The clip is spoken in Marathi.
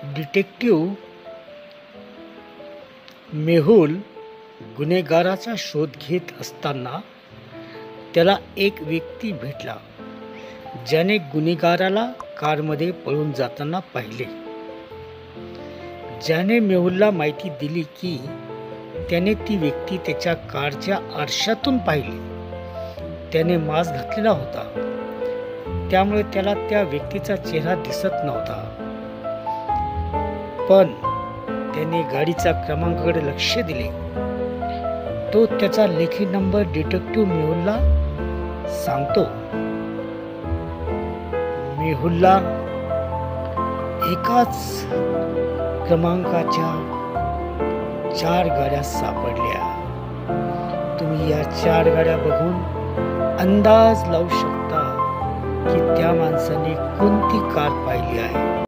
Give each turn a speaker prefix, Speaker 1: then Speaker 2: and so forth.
Speaker 1: डिटेक्टिव्ह मेहुल गुन्हेगाराचा शोध घेत असताना त्याला एक व्यक्ती भेटला ज्याने गुन्हेगाराला कारमध्ये पळून जाताना पाहिले. ज्याने मेहुलला माहिती दिली की त्याने ती व्यक्ती त्याच्या कारच्या आरशातून पाहिली. त्याने मास्क घातलेला होता, त्यामुळे त्याला त्या व्यक्तीचा चेहरा दिसत नव्हता. पण त्याने गाडीचा क्रमांकाकडे लक्ष दिले. तो त्याचा लेखी नंबर डिटेक्टिव्ह मेहुलला सांगतो. मेहुलला एकाच क्रमांकाच्या 4 गाड्या सापडल्या. तुम्ही या 4 गाड्या बघून अंदाज लावू शकता की त्या माणसाने कोणती कार पाहिली आहे.